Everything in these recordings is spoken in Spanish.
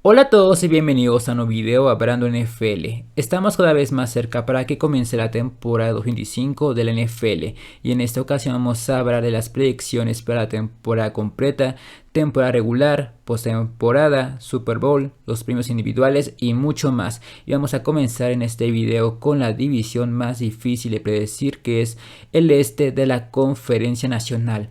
Hola a todos y bienvenidos a un nuevo video hablando NFL. Estamos cada vez más cerca para que comience la temporada 2025 de la NFL y en esta ocasión vamos a hablar de las predicciones para la temporada completa, temporada regular, postemporada, Super Bowl, los premios individuales y mucho más. Y vamos a comenzar en este video con la división más difícil de predecir, que es el este de la Conferencia Nacional,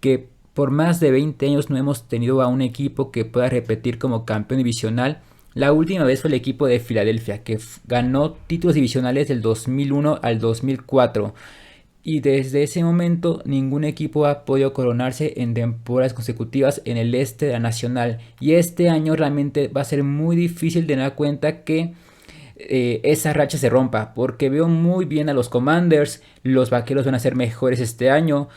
que por más de 20 años no hemos tenido a un equipo que pueda repetir como campeón divisional. La última vez fue el equipo de Filadelfia, que ganó títulos divisionales del 2001 al 2004. Y desde ese momento ningún equipo ha podido coronarse en temporadas consecutivas en el este de la Nacional. Y este año realmente va a ser muy difícil tener cuenta que esa racha se rompa, porque veo muy bien a los Commanders. Los Vaqueros van a ser mejores este año.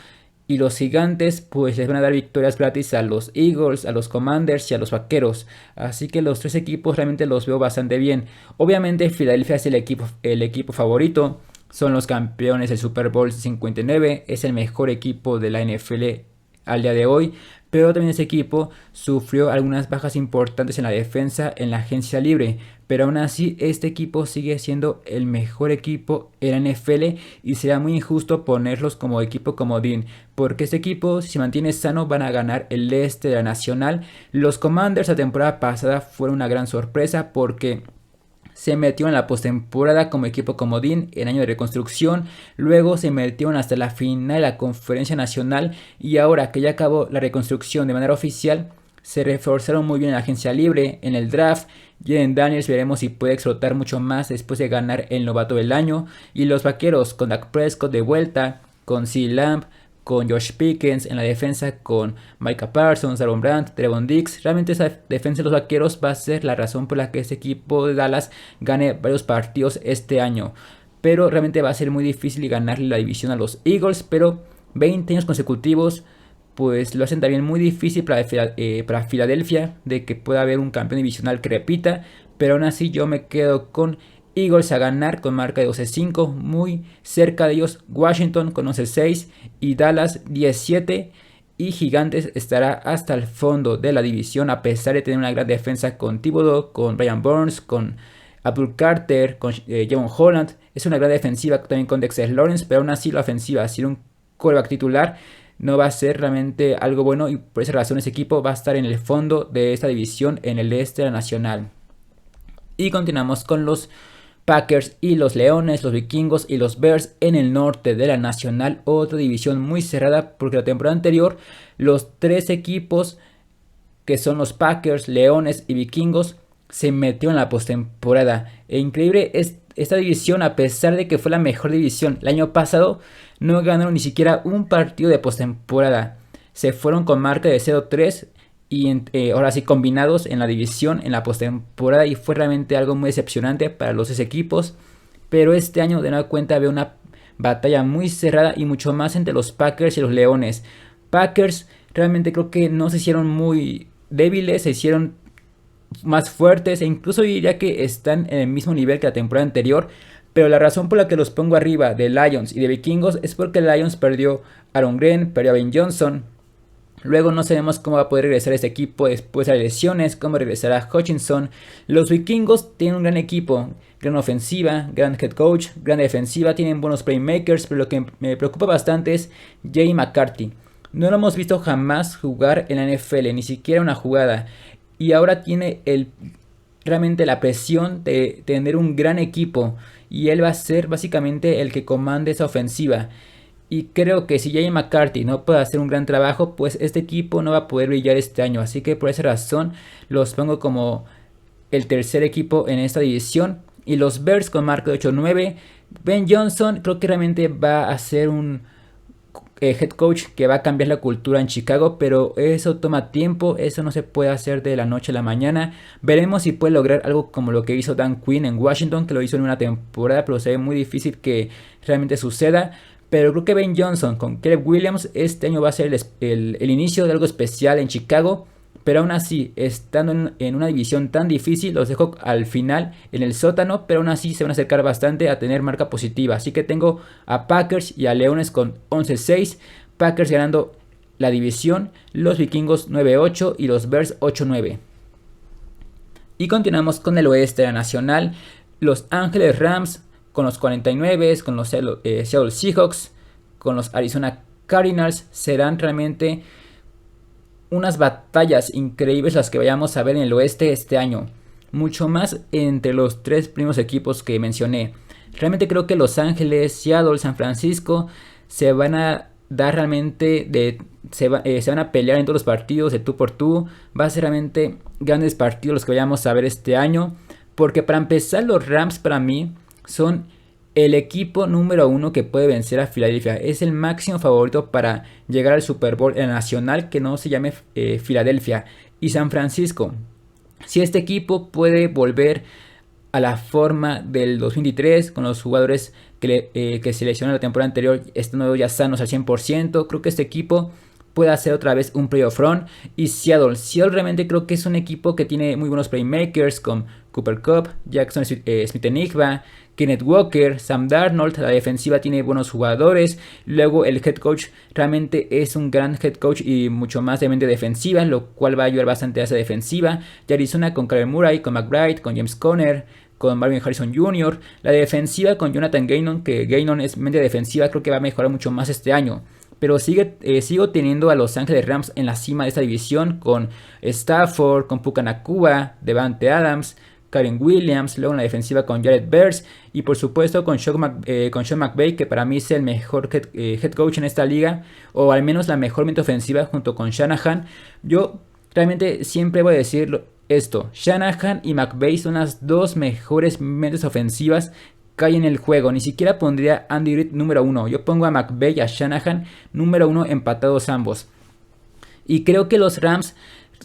Y los Gigantes pues les van a dar victorias gratis a los Eagles, a los Commanders y a los Vaqueros. Así que los tres equipos realmente los veo bastante bien. Obviamente Filadelfia es el equipo favorito. Son los campeones del Super Bowl 59. Es el mejor equipo de la NFL al día de hoy. Pero también ese equipo sufrió algunas bajas importantes en la defensa en la agencia libre. Pero aún así este equipo sigue siendo el mejor equipo en la NFL y será muy injusto ponerlos como equipo comodín, porque este equipo, si se mantiene sano, van a ganar el este de la Nacional. Los Commanders la temporada pasada fueron una gran sorpresa porque se metió en la postemporada como equipo comodín en año de reconstrucción, luego se metieron hasta la final de la Conferencia Nacional y ahora que ya acabó la reconstrucción de manera oficial, se reforzaron muy bien en la agencia libre, en el draft. Jaden Daniels veremos si puede explotar mucho más después de ganar el novato del año. Y los Vaqueros con Dak Prescott de vuelta, con CeeDee Lamb, con Josh Pickens en la defensa, con Micah Parsons, Aaron Brandt, Trevon Diggs. Realmente esa defensa de los Vaqueros va a ser la razón por la que este equipo de Dallas gane varios partidos este año. Pero realmente va a ser muy difícil ganarle la división a los Eagles, pero 20 años consecutivos pues lo hacen también muy difícil para Filadelfia de que pueda haber un campeón divisional que repita, pero aún así yo me quedo con Eagles a ganar con marca de 12-5, muy cerca de ellos Washington con 11-6 y Dallas 17, y Gigantes estará hasta el fondo de la división a pesar de tener una gran defensa con Thibodeau, con Brian Burns, con Abdul Carter, con Javon Holland. Es una gran defensiva también con Dexter Lawrence, pero aún así la ofensiva sin un quarterback titular no va a ser realmente algo bueno, y por esa razón ese equipo va a estar en el fondo de esta división en el este de la Nacional. Y continuamos con los Packers y los Leones, los Vikingos y los Bears en el norte de la Nacional. Otra división muy cerrada porque la temporada anterior los tres equipos que son los Packers, Leones y Vikingos se metió en la postemporada. E increíble es esta división, a pesar de que fue la mejor división el año pasado, no ganaron ni siquiera un partido de postemporada. Se fueron con marca de 0-3 y ahora sí combinados en la división en la postemporada, y fue realmente algo muy decepcionante para los dos equipos. Pero este año de nueva cuenta veo una batalla muy cerrada y mucho más entre los Packers y los Leones. Packers realmente creo que no se hicieron muy débiles, se hicieron más fuertes e incluso diría que están en el mismo nivel que la temporada anterior. Pero la razón por la que los pongo arriba de Lions y de Vikingos es porque Lions perdió a Aaron Glenn, perdió a Ben Johnson. Luego no sabemos cómo va a poder regresar este equipo después de las lesiones, cómo regresará Hutchinson. Los Vikingos tienen un gran equipo, gran ofensiva, gran head coach, gran defensiva, tienen buenos playmakers, pero lo que me preocupa bastante es Jay McCarthy. No lo hemos visto jamás jugar en la NFL, ni siquiera una jugada. Y ahora tiene realmente la presión de tener un gran equipo. Y él va a ser básicamente el que comande esa ofensiva. Y creo que si J.J. McCarthy no puede hacer un gran trabajo, pues este equipo no va a poder brillar este año. Así que por esa razón los pongo como el tercer equipo en esta división. Y los Bears con marca de 8-9. Ben Johnson creo que realmente va a ser un head coach que va a cambiar la cultura en Chicago, pero eso toma tiempo, eso no se puede hacer de la noche a la mañana. Veremos si puede lograr algo como lo que hizo Dan Quinn en Washington, que lo hizo en una temporada, pero se ve muy difícil que realmente suceda. Pero creo que Ben Johnson con Caleb Williams este año va a ser el inicio de algo especial en Chicago. Pero aún así, estando en una división tan difícil, los dejo al final en el sótano, pero aún así se van a acercar bastante a tener marca positiva. Así que tengo a Packers y a Leones con 11-6, Packers ganando la división, los Vikingos 9-8 y los Bears 8-9. Y continuamos con el oeste de la Nacional. Los Ángeles Rams con los 49, con los Seattle Seahawks, con los Arizona Cardinals. Serán realmente unas batallas increíbles las que vayamos a ver en el oeste este año. Mucho más entre los tres primeros equipos que mencioné. Realmente creo que Los Ángeles, Seattle, San Francisco se van a dar realmente se van a pelear en todos los partidos de tú por tú. Va a ser realmente grandes partidos los que vayamos a ver este año. Porque para empezar, los Rams para mí son el equipo número 1 que puede vencer a Filadelfia. Es el máximo favorito para llegar al Super Bowl en la Nacional, que no se llame Filadelfia. Y San Francisco. Si este equipo puede volver a la forma del 2023 con los jugadores que se lesionaron la temporada anterior, estando ya sanos al 100%, creo que este equipo puede hacer otra vez un playoff run. Y Seattle realmente creo que es un equipo que tiene muy buenos playmakers con Cooper Kupp, Jackson Smith-Njigba, Kenneth Walker, Sam Darnold. La defensiva tiene buenos jugadores. Luego el head coach realmente es un gran head coach y mucho más de mente defensiva, lo cual va a ayudar bastante a esa defensiva. De Arizona con Kyler Murray, con McBride, con James Conner, con Marvin Harrison Jr. La defensiva con Jonathan Gannon, que Gannon es mente defensiva, creo que va a mejorar mucho más este año. Pero sigo teniendo a Los Ángeles Rams en la cima de esta división con Stafford, con Puka Nacua, Devante Adams, Karen Williams, luego en la defensiva con Jared Verse y por supuesto con Sean McVay, que para mí es el mejor head coach en esta liga, o al menos la mejor mente ofensiva junto con Shanahan. Yo realmente siempre voy a decir esto: Shanahan y McVay son las dos mejores mentes ofensivas que hay en el juego. Ni siquiera pondría a Andy Reid número 1. Yo pongo a McVay y a Shanahan número 1, empatados ambos. Y creo que los Rams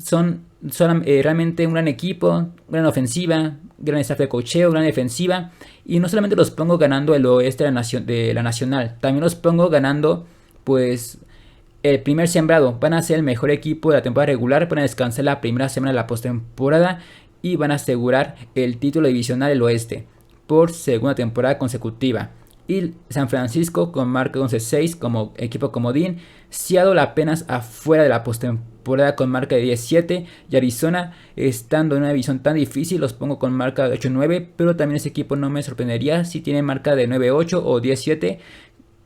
son realmente un gran equipo, gran ofensiva, gran staff de coacheo, gran defensiva. Y no solamente los pongo ganando el oeste de la Nacional, también los pongo ganando pues el primer sembrado. Van a ser el mejor equipo de la temporada regular, van a descansar la primera semana de la postemporada y van a asegurar el título divisional del oeste por segunda temporada consecutiva. Y San Francisco con marca 11-6 como equipo comodín. Seattle apenas afuera de la postemporada con marca de 10-7. Y Arizona, estando en una división tan difícil, los pongo con marca de 8-9. Pero también ese equipo no me sorprendería si tiene marca de 9-8 o 10-7,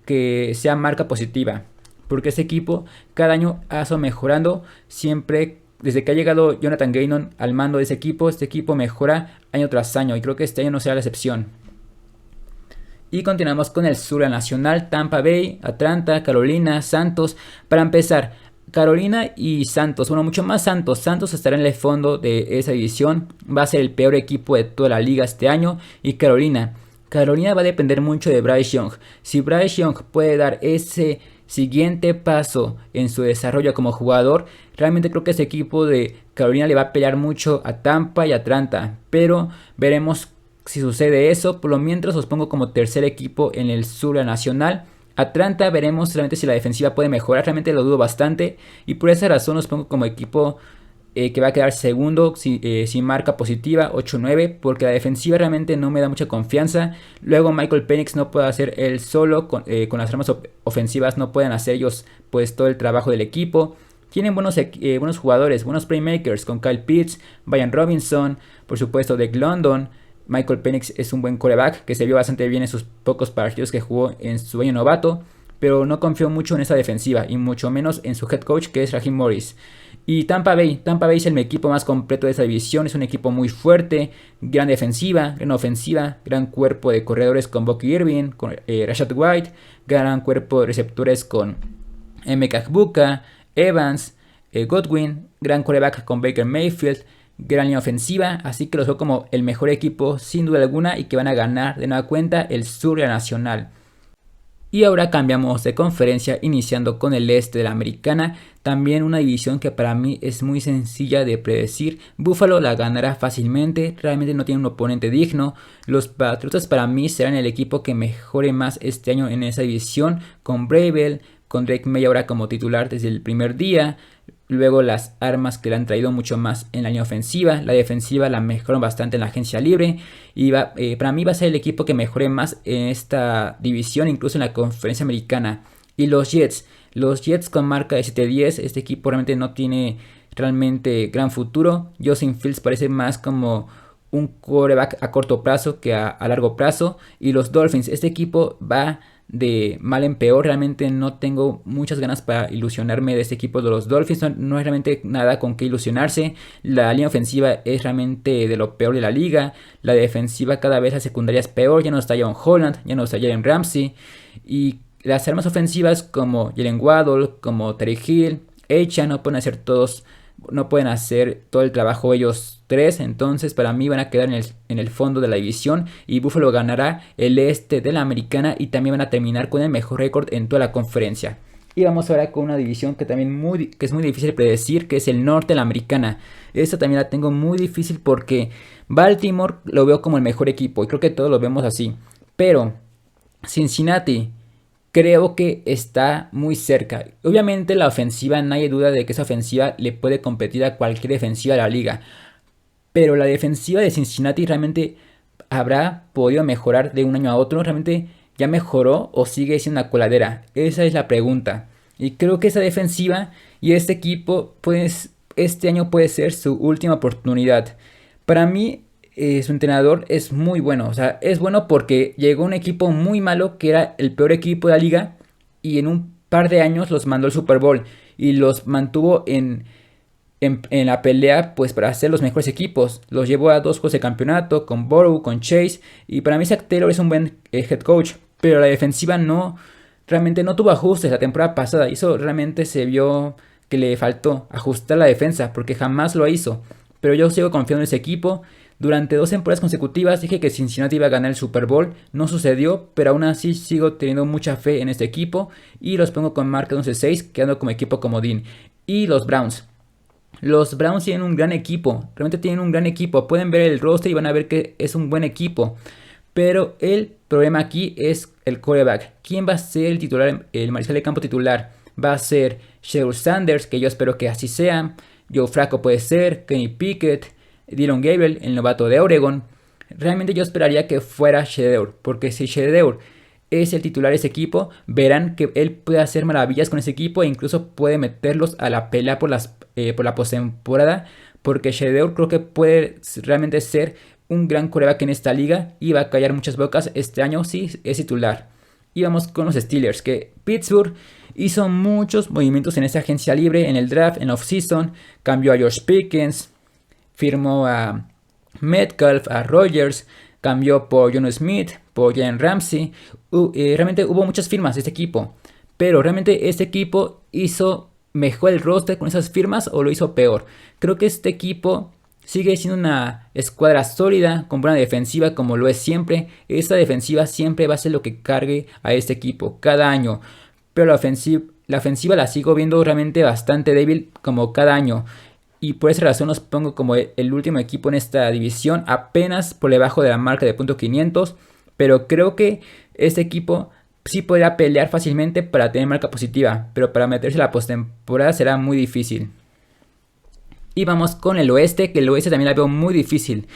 que sea marca positiva. Porque ese equipo cada año ha estado mejorando. Siempre, desde que ha llegado Jonathan Gannon al mando de ese equipo, este equipo mejora año tras año. Y creo que este año no será la excepción. Y continuamos con el sur nacional: Tampa Bay, Atlanta, Carolina, Santos. Para empezar, Carolina y Santos, bueno, mucho más Santos. Santos estará en el fondo de esa división. Va a ser el peor equipo de toda la liga este año. Y Carolina va a depender mucho de Bryce Young. Si Bryce Young puede dar ese siguiente paso en su desarrollo como jugador, realmente creo que ese equipo de Carolina le va a pelear mucho a Tampa y a Atlanta. Pero veremos si sucede eso. Por lo mientras los pongo como tercer equipo en el sur nacional. Atlanta, veremos realmente si la defensiva puede mejorar. Realmente lo dudo bastante. Y por esa razón los pongo como equipo que va a quedar segundo sin marca positiva, 8-9. Porque la defensiva realmente no me da mucha confianza. Luego Michael Penix no puede hacer él solo. Con las armas ofensivas no pueden hacer ellos pues todo el trabajo del equipo. Tienen buenos jugadores, buenos playmakers con Kyle Pitts, Brian Robinson, por supuesto Drake London. Michael Penix es un buen quarterback que se vio bastante bien en sus pocos partidos que jugó en su año novato, pero no confío mucho en esa defensiva y mucho menos en su head coach, que es Raheem Morris. Y Tampa Bay es el equipo más completo de esa división. Es un equipo muy fuerte, gran defensiva, gran ofensiva, gran cuerpo de corredores con Bucky Irving, con Rashad White, gran cuerpo de receptores con Emeka Egbuka, Evans, Godwin, gran quarterback con Baker Mayfield, gran línea ofensiva. Así que los veo como el mejor equipo sin duda alguna y que van a ganar de nueva cuenta el sur nacional. Y ahora cambiamos de conferencia, iniciando con el este de la americana. También una división que para mí es muy sencilla de predecir. Buffalo la ganará fácilmente, realmente no tiene un oponente digno. Los Patriotas para mí serán el equipo que mejore más este año en esa división, con Bravel, con Drake May ahora como titular desde el primer día. Luego las armas que le han traído mucho más en la línea ofensiva. La defensiva la mejoraron bastante en la agencia libre. Y para mí va a ser el equipo que mejore más en esta división, incluso en la conferencia americana. Y los Jets con marca de 7-10. Este equipo realmente no tiene realmente gran futuro. Justin Fields parece más como un quarterback a corto plazo que a largo plazo. Y los Dolphins, este equipo va de mal en peor. Realmente no tengo muchas ganas para ilusionarme de este equipo de los Dolphins. No es realmente nada con qué ilusionarse. La línea ofensiva es realmente de lo peor de la liga. La defensiva cada vez la secundaria es peor. Ya no está John Holland, ya no está Jalen Ramsey. Y las armas ofensivas como Jalen Waddle, como Terry Hill, Echan no pueden hacer todo el trabajo ellos tres. Entonces para mí van a quedar en el fondo de la división. Y Buffalo ganará el este de la americana. Y también van a terminar con el mejor récord en toda la conferencia. Y vamos ahora con una división que es muy difícil de predecir, que es el norte de la americana. Esta también la tengo muy difícil porque Baltimore lo veo como el mejor equipo. Y creo que todos lo vemos así. Pero Cincinnati creo que está muy cerca. Obviamente la ofensiva, nadie duda de que esa ofensiva le puede competir a cualquier defensiva de la liga. Pero la defensiva de Cincinnati realmente habrá podido mejorar de un año a otro. ¿Realmente ya mejoró o sigue siendo una coladera? Esa es la pregunta. Y creo que esa defensiva y este equipo, pues este año puede ser su última oportunidad. Para mí, su entrenador es muy bueno. O sea, es bueno porque llegó un equipo muy malo que era el peor equipo de la liga. Y en un par de años los mandó al Super Bowl. Y los mantuvo en la pelea, pues para ser los mejores equipos. Los llevó a 2 juegos de campeonato con Burrow, con Chase. Y para mí Zac Taylor es un buen head coach. Pero la defensiva realmente no tuvo ajustes la temporada pasada. Y eso realmente se vio que le faltó ajustar la defensa, porque jamás lo hizo. Pero yo sigo confiando en ese equipo. Durante 2 temporadas consecutivas dije que Cincinnati iba a ganar el Super Bowl. No sucedió, pero aún así sigo teniendo mucha fe en este equipo. Y los pongo con marca 11-6, quedando como equipo comodín. Y los Browns. Los Browns tienen un gran equipo, realmente tienen un gran equipo. Pueden ver el roster y van a ver que es un buen equipo. Pero el problema aquí es el quarterback. ¿Quién va a ser el titular, el mariscal de campo titular? Va a ser Shedeur Sanders, que yo espero que así sea. Joe Flacco puede ser, Kenny Pickett, Dillon Gabriel, el novato de Oregon. Realmente yo esperaría que fuera Shedeur, porque si Shedeur es el titular de ese equipo, verán que él puede hacer maravillas con ese equipo e incluso puede meterlos a la pelea por la postemporada, porque Shedeur creo que puede realmente ser un gran quarterback en esta liga y va a callar muchas bocas este año si es titular. Y vamos con los Steelers, que Pittsburgh hizo muchos movimientos en esa agencia libre, en el draft, en offseason, cambió a George Pickens, firmó a Metcalf, a Rodgers, cambió por John Smith, por Jalen Ramsey. Realmente hubo muchas firmas de este equipo. Pero realmente este equipo hizo mejor el roster con esas firmas o lo hizo peor. Creo que este equipo sigue siendo una escuadra sólida, con buena defensiva como lo es siempre. Esta defensiva siempre va a ser lo que cargue a este equipo cada año. Pero la ofensiva la sigo viendo realmente bastante débil como cada año. Y por esa razón los pongo como el último equipo en esta división, apenas por debajo de la marca de .500. Pero creo que este equipo sí podrá pelear fácilmente para tener marca positiva. Pero para meterse a la postemporada será muy difícil. Y vamos con el oeste, que el oeste también la veo muy difícil.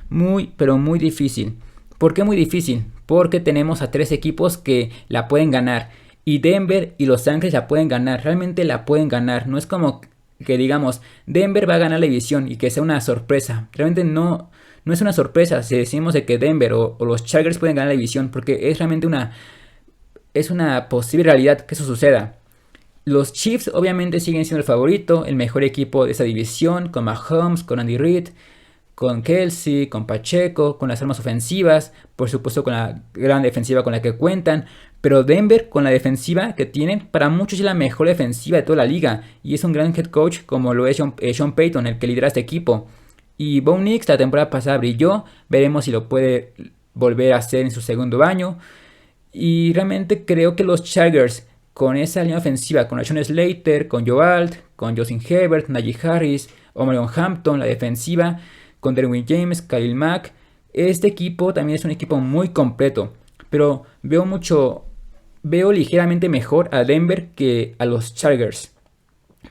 Muy, pero muy difícil. ¿Por qué muy difícil? Porque tenemos a 3 equipos que la pueden ganar. Y Denver y Los Ángeles la pueden ganar. Realmente la pueden ganar. No es como que digamos, Denver va a ganar la división y que sea una sorpresa. Realmente no es una sorpresa si decimos de que Denver o los Chargers pueden ganar la división, porque es realmente es una posible realidad que eso suceda. Los Chiefs obviamente siguen siendo el favorito, el mejor equipo de esa división, con Mahomes, con Andy Reid, con Kelsey, con Pacheco, con las armas ofensivas, por supuesto con la gran defensiva con la que cuentan. Pero Denver, con la defensiva que tienen, para muchos es la mejor defensiva de toda la liga. Y es un gran head coach como lo es Sean Payton, el que lidera este equipo. Y Bo Nix la temporada pasada brilló. Veremos si lo puede volver a hacer en su segundo año. Y realmente creo que los Chargers, con esa línea ofensiva, con Sean Slater, con Joe Alt, con Justin Herbert, Najee Harris, Omarion Hampton, la defensiva, con Derwin James, Khalil Mack, este equipo también es un equipo muy completo. Pero veo ligeramente mejor a Denver que a los Chargers.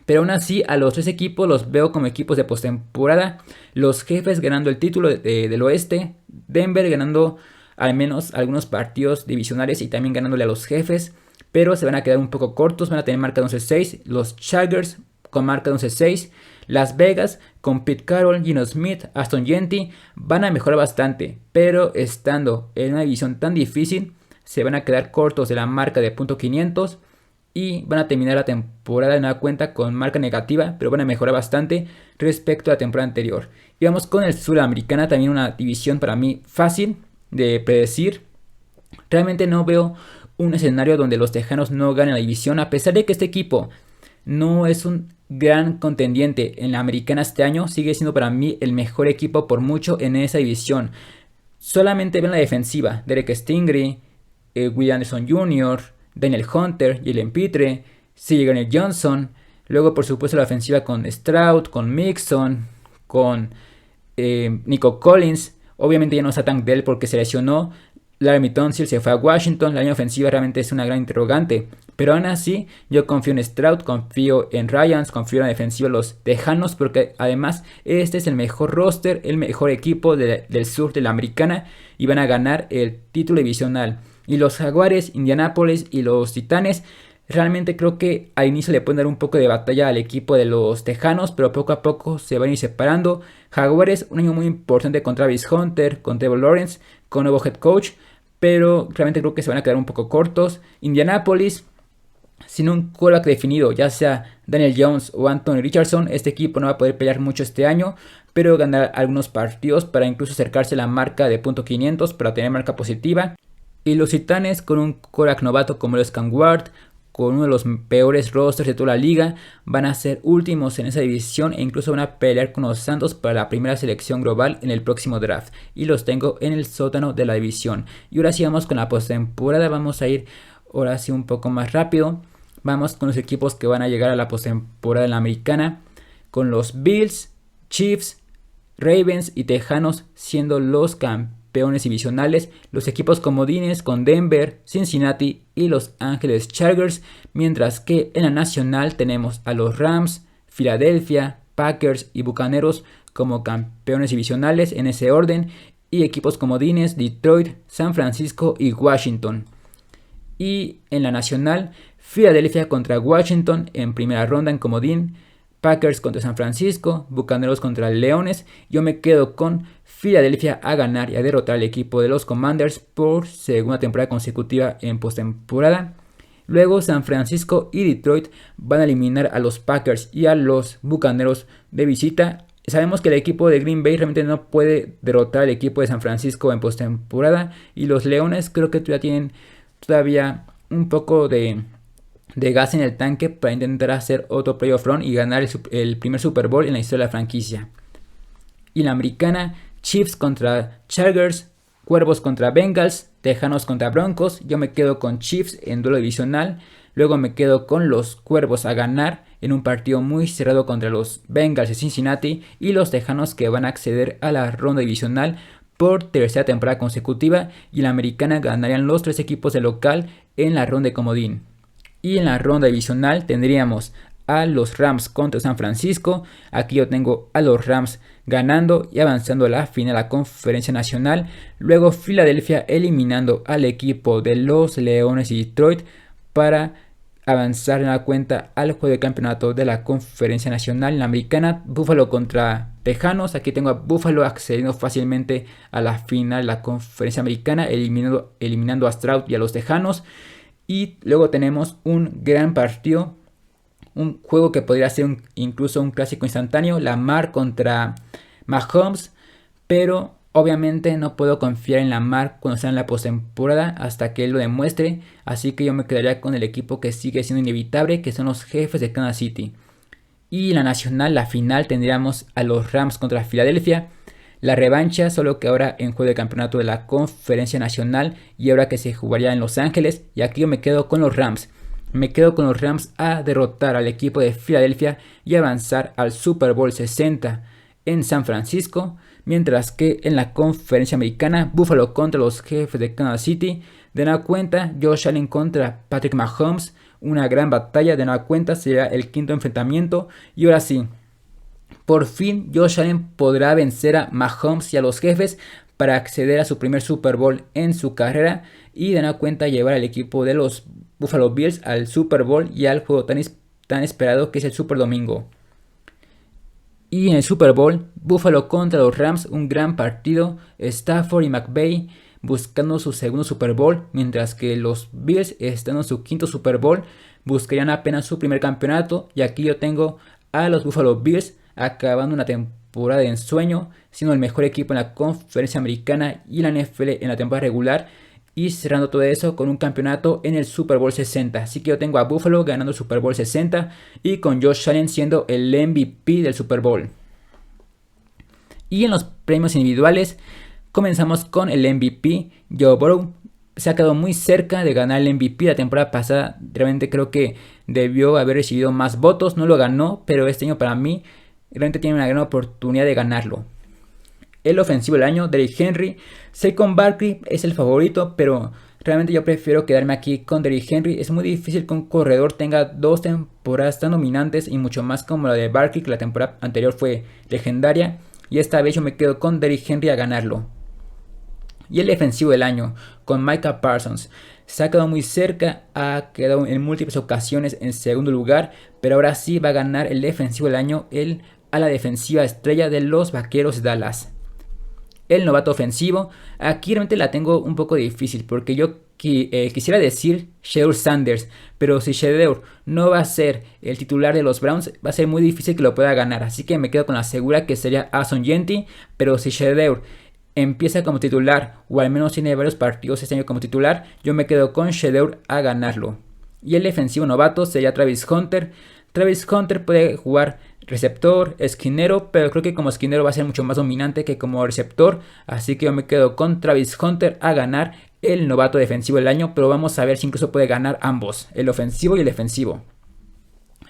Pero aún así, a los 3 equipos los veo como equipos de postemporada. Los Jefes ganando el título del oeste. Denver ganando al menos algunos partidos divisionales y también ganándole a los Jefes. Pero se van a quedar un poco cortos, van a tener marca de 11-6. Los Chargers con marca de 11-6. Las Vegas con Pete Carroll, Geno Smith, Aston Gentry van a mejorar bastante, pero estando en una división tan difícil se van a quedar cortos de la marca de .500 y van a terminar la temporada de nueva cuenta con marca negativa, pero van a mejorar bastante respecto a la temporada anterior. Y vamos con el Sudamericana, también una división para mí fácil de predecir. Realmente no veo un escenario donde los Tejanos no ganen la división, a pesar de que este equipo no es un gran contendiente en la americana este año, sigue siendo para mí el mejor equipo por mucho en esa división. Solamente ven la defensiva: Derek Stingley, Will Anderson Jr., Daniel Hunter, Jalen Pitre, C.J. Garner Johnson. Luego, por supuesto, la ofensiva con Stroud, con Mixon, con Nico Collins. Obviamente ya no está Tank Dell porque se lesionó. Laremy Tunsil se fue a Washington. La línea ofensiva realmente es una gran interrogante. Pero aún así, yo confío en Stroud, confío en Ryans, confío en la defensiva de los Tejanos, porque además este es el mejor roster, el mejor equipo del sur de la americana, y van a ganar el título divisional. Y los Jaguares, Indianapolis y los Titanes, realmente creo que al inicio le pueden dar un poco de batalla al equipo de los Tejanos, pero poco a poco se van a ir separando. Jaguares, un año muy importante con Travis Hunter, con Trevor Lawrence, con nuevo head coach, pero realmente creo que se van a quedar un poco cortos. Indianapolis, sin un quarterback definido, ya sea Daniel Jones o Anthony Richardson, este equipo no va a poder pelear mucho este año, pero ganar algunos partidos para incluso acercarse a la marca de .500 para tener marca positiva. Y los Titanes, con un quarterback novato como los Cam Ward, con uno de los peores rosters de toda la liga, van a ser últimos en esa división e incluso van a pelear con los Santos para la primera selección global en el próximo draft. Y los tengo en el sótano de la división. Y ahora sí vamos con la postemporada. Vamos a ir ahora sí un poco más rápido. Vamos con los equipos que van a llegar a la postemporada en la americana, con los Bills, Chiefs, Ravens y Tejanos siendo los campeones divisionales, los equipos comodines con Denver, Cincinnati y Los Ángeles Chargers, mientras que en la nacional tenemos a los Rams, Filadelfia, Packers y Bucaneros como campeones divisionales en ese orden, y equipos comodines Detroit, San Francisco y Washington. Y en la nacional, Filadelfia contra Washington en primera ronda en comodín, Packers contra San Francisco, Bucaneros contra Leones. Yo me quedo con Filadelfia a ganar y a derrotar al equipo de los Commanders por segunda temporada consecutiva en postemporada. Luego San Francisco y Detroit van a eliminar a los Packers y a los Bucaneros de visita. Sabemos que el equipo de Green Bay realmente no puede derrotar al equipo de San Francisco en postemporada, y los Leones creo que ya tienen todavía un poco de gas en el tanque para intentar hacer otro playoff run y ganar el primer Super Bowl en la historia de la franquicia. Y la americana, Chiefs contra Chargers, Cuervos contra Bengals, Tejanos contra Broncos. Yo me quedo con Chiefs en duelo divisional. Luego me quedo con los Cuervos a ganar en un partido muy cerrado contra los Bengals de Cincinnati, y los Tejanos que van a acceder a la ronda divisional por tercera temporada consecutiva, y la americana ganarían los tres equipos de local en la ronda de comodín. Y en la ronda divisional tendríamos a los Rams contra San Francisco. Aquí yo tengo a los Rams ganando y avanzando a la final de la conferencia nacional. Luego Filadelfia eliminando al equipo de los Leones y Detroit para avanzar en la cuenta al juego de campeonato de la conferencia nacional. En la americana, Buffalo contra Tejanos. Aquí tengo a Buffalo accediendo fácilmente a la final de la conferencia americana, eliminando a Stroud y a los Tejanos. Y luego tenemos un gran partido, un juego que podría ser incluso un clásico instantáneo, Lamar contra Mahomes, pero obviamente no puedo confiar en Lamar cuando sea en la postemporada hasta que él lo demuestre, así que yo me quedaría con el equipo que sigue siendo inevitable, que son los Jefes de Kansas City. Y en la nacional, la final, tendríamos a los Rams contra Filadelfia. La revancha, solo que ahora en juego de campeonato de la conferencia nacional y ahora que se jugaría en Los Ángeles. Y aquí yo me quedo con los Rams. Me quedo con los Rams a derrotar al equipo de Filadelfia y avanzar al Super Bowl 60 en San Francisco. Mientras que en la conferencia americana, Buffalo contra los Jefes de Kansas City. De nueva cuenta, Josh Allen contra Patrick Mahomes. Una gran batalla, de nueva cuenta será el quinto enfrentamiento. Y ahora sí, por fin Josh Allen podrá vencer a Mahomes y a los Jefes para acceder a su primer Super Bowl en su carrera y de nueva cuenta llevar al equipo de los Buffalo Bills al Super Bowl y al juego tan esperado que es el Super Domingo. Y en el Super Bowl, Buffalo contra los Rams, un gran partido. Stafford y McVay buscando su segundo Super Bowl, mientras que los Bills están en su quinto Super Bowl, buscarían apenas su primer campeonato. Y aquí yo tengo a los Buffalo Bills acabando una temporada de ensueño, siendo el mejor equipo en la conferencia americana y la NFL en la temporada regular, y cerrando todo eso con un campeonato en el Super Bowl 60. Así que yo tengo a Buffalo ganando el Super Bowl 60 y con Josh Allen siendo el MVP del Super Bowl. Y en los premios individuales comenzamos con el MVP. Joe Burrow se ha quedado muy cerca de ganar el MVP la temporada pasada. Realmente creo que debió haber recibido más votos. No lo ganó, pero este año para mí realmente tiene una gran oportunidad de ganarlo. El ofensivo del año, Derrick Henry. Saquon Barkley es el favorito, pero realmente yo prefiero quedarme aquí con Derrick Henry. Es muy difícil que un corredor tenga dos temporadas tan dominantes y mucho más como la de Barkley, que la temporada anterior fue legendaria. Y esta vez yo me quedo con Derrick Henry a ganarlo. Y el defensivo del año, con Micah Parsons. Se ha quedado muy cerca, ha quedado en múltiples ocasiones en segundo lugar, pero ahora sí va a ganar el defensivo del año, el a la defensiva estrella de los Vaqueros de Dallas. El novato ofensivo, aquí realmente la tengo un poco difícil porque yo quisiera decir Shedeur Sanders, pero si Shedeur no va a ser el titular de los Browns, va a ser muy difícil que lo pueda ganar, así que me quedo con la segura que sería Ason Gentry, pero si Shedeur empieza como titular o al menos tiene varios partidos este año como titular, yo me quedo con Shedeur a ganarlo. Y el defensivo novato sería Travis Hunter. Travis Hunter puede jugar receptor, esquinero, pero creo que como esquinero va a ser mucho más dominante que como receptor, así que yo me quedo con Travis Hunter a ganar el novato defensivo del año, pero vamos a ver si incluso puede ganar ambos, el ofensivo y el defensivo.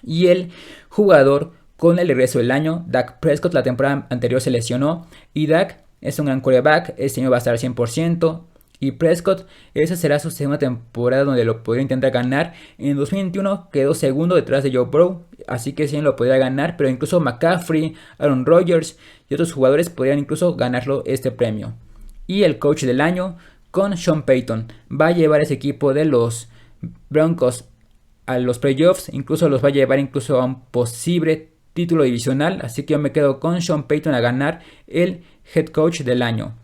Y el jugador con el regreso del año, Dak Prescott. La temporada anterior se lesionó y Dak es un gran quarterback, este año va a estar al 100%. Y Prescott, esa será su segunda temporada donde lo podría intentar ganar. En 2021 quedó segundo detrás de Joe Burrow, así que sí lo podría ganar, pero incluso McCaffrey, Aaron Rodgers y otros jugadores podrían incluso ganarlo este premio. Y el coach del año, con Sean Payton, va a llevar ese equipo de los Broncos a los playoffs, incluso los va a llevar incluso a un posible título divisional, así que yo me quedo con Sean Payton a ganar el head coach del año.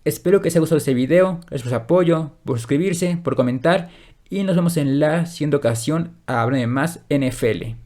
Espero que os haya gustado este video, gracias por su apoyo, por suscribirse, por comentar y nos vemos en la siguiente ocasión a hablar de más NFL.